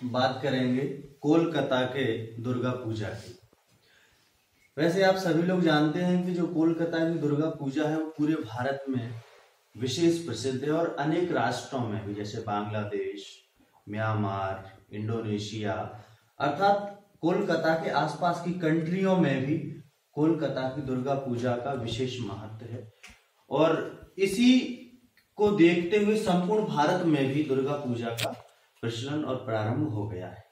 बात करेंगे कोलकाता के दुर्गा पूजा की। वैसे आप सभी लोग जानते हैं कि जो कोलकाता की दुर्गा पूजा है वो पूरे भारत में विशेष प्रसिद्ध है और अनेक राष्ट्रों में भी, जैसे बांग्लादेश, म्यांमार, इंडोनेशिया, अर्थात कोलकाता के आसपास की कंट्रियों में भी कोलकाता की दुर्गा पूजा का विशेष महत्व है। और इसी को देखते हुए संपूर्ण भारत में भी दुर्गा पूजा का प्रचलन और प्रारंभ हो गया है।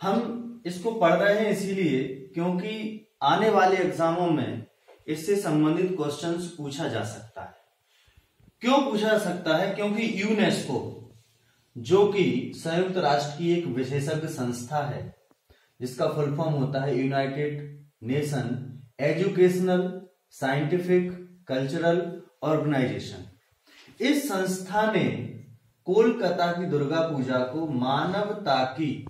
हम इसको पढ़ रहे हैं इसीलिए क्योंकि आने वाले एग्जामों में इससे संबंधित क्वेश्चंस पूछा जा सकता है। क्यों पूछा जा सकता है? क्योंकि यूनेस्को, जो कि संयुक्त राष्ट्र की एक विशेषज्ञ संस्था है, जिसका फुल फॉर्म होता है United Nation Educational, Scientific, Cultural Organization, इस संस्था ने कोलकाता की दुर्गा पूजा को मानवता की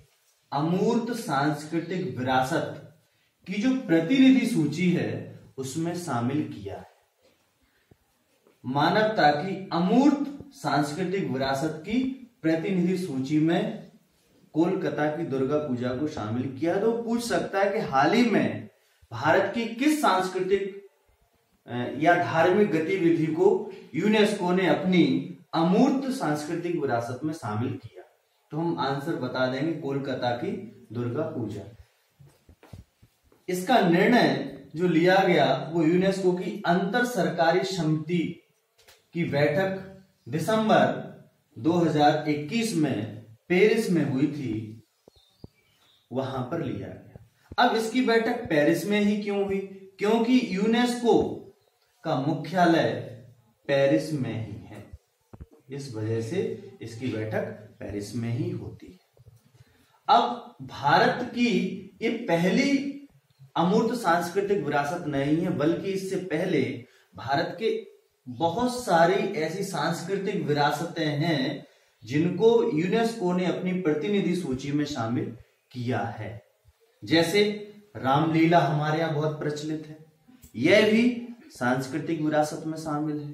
अमूर्त सांस्कृतिक विरासत की जो प्रतिनिधि सूची है उसमें शामिल किया है। मानवता की अमूर्त सांस्कृतिक विरासत की प्रतिनिधि सूची में कोलकाता की दुर्गा पूजा को शामिल किया। तो पूछ सकता है कि हाल ही में भारत की किस सांस्कृतिक या धार्मिक गतिविधि को यूनेस्को ने अपनी अमूर्त सांस्कृतिक विरासत में शामिल किया? तो हम आंसर बता देंगे, कोलकाता की दुर्गा पूजा। इसका निर्णय जो लिया गया वो यूनेस्को की अंतर सरकारी समिति की बैठक दिसंबर 2021 में पेरिस में हुई थी, वहां पर लिया गया। अब इसकी बैठक पेरिस में ही क्यों हुई? क्योंकि यूनेस्को का मुख्यालय पेरिस में ही है, इस वजह से इसकी बैठक पेरिस में ही होती है। अब भारत की ये पहली अमूर्त सांस्कृतिक विरासत नहीं है, बल्कि इससे पहले भारत के बहुत सारी ऐसी सांस्कृतिक विरासतें हैं जिनको यूनेस्को ने अपनी प्रतिनिधि सूची में शामिल किया है। जैसे रामलीला हमारे यहाँ बहुत प्रचलित है, यह भी सांस्कृतिक विरासत में शामिल है।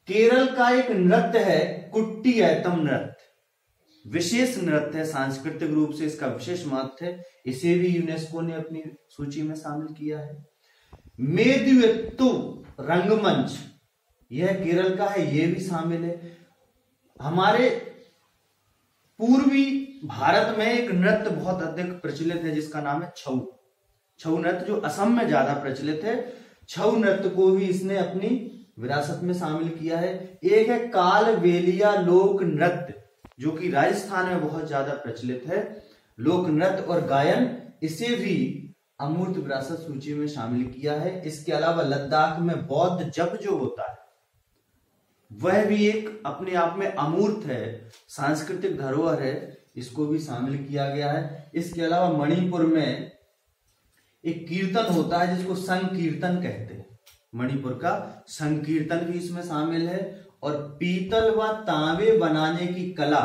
केरल का एक नृत्य है कुट्टियाट्टम नृत्य, विशेष नृत्य है, सांस्कृतिक रूप से इसका विशेष महत्व है, इसे भी यूनेस्को ने अपनी सूची में शामिल किया है। मेदिवेत्तु रंगमंच, यह केरल का है, यह भी शामिल है। हमारे पूर्वी भारत में एक नृत्य बहुत अधिक प्रचलित है जिसका नाम है छऊ। छऊ नृत्य जो असम में ज्यादा प्रचलित है, छऊ नृत्य को भी इसने अपनी विरासत में शामिल किया है। एक है कालबेलिया लोक नृत्य, जो कि राजस्थान में बहुत ज्यादा प्रचलित है, लोक नृत्य और गायन, इसे भी अमूर्त विरासत सूची में शामिल किया है। इसके अलावा लद्दाख में बौद्ध जप जो होता है वह भी एक अपने आप में अमूर्त है, सांस्कृतिक धरोहर है, इसको भी शामिल किया गया है। इसके अलावा मणिपुर में एक कीर्तन होता है जिसको संकीर्तन कहते हैं, मणिपुर का संकीर्तन भी इसमें शामिल है। और पीतल व तांबे बनाने की कला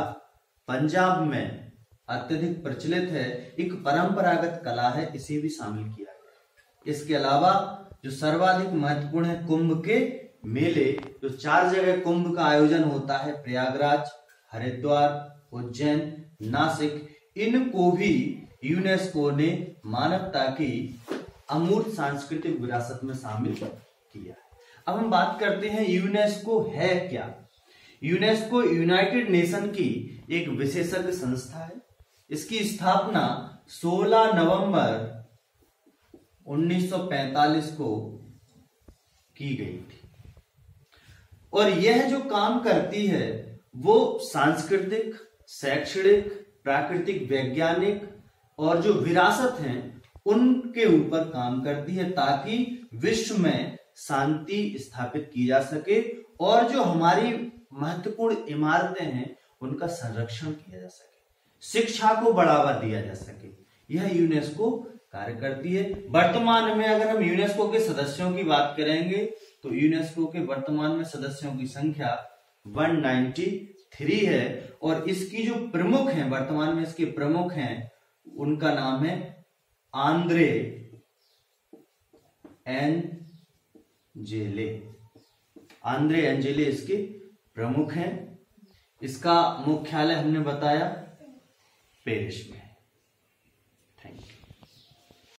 पंजाब में अत्यधिक प्रचलित है, एक परंपरागत कला है, इसे भी शामिल किया गया। इसके अलावा जो सर्वाधिक महत्वपूर्ण है, कुंभ के मेले, जो 4 जगह कुंभ का आयोजन होता है, प्रयागराज, हरिद्वार, उज्जैन, नासिक, इनको भी यूनेस्को ने मानवता की अमूर्त सांस्कृतिक विरासत में शामिल किया है। अब हम बात करते हैं यूनेस्को है क्या। यूनेस्को यूनाइटेड नेशन की एक विशेषज्ञ संस्था है। इसकी स्थापना 16 नवंबर 1945 को की गई थी और यह जो काम करती है वो सांस्कृतिक, शैक्षणिक, प्राकृतिक, वैज्ञानिक और जो विरासत हैं उनके ऊपर काम करती है, ताकि विश्व में शांति स्थापित की जा सके और जो हमारी महत्वपूर्ण इमारतें हैं उनका संरक्षण किया जा सके, शिक्षा को बढ़ावा दिया जा सके। यह यूनेस्को कार्य करती है। वर्तमान में अगर हम यूनेस्को के सदस्यों की बात करेंगे तो यूनेस्को के वर्तमान में सदस्यों की संख्या 193 है और इसकी जो प्रमुख हैं, वर्तमान में इसके प्रमुख हैं, उनका नाम है आंद्रे एंजेले। आंद्रे एंजेले इसके प्रमुख हैं। इसका मुख्यालय हमने बताया पेरिस में।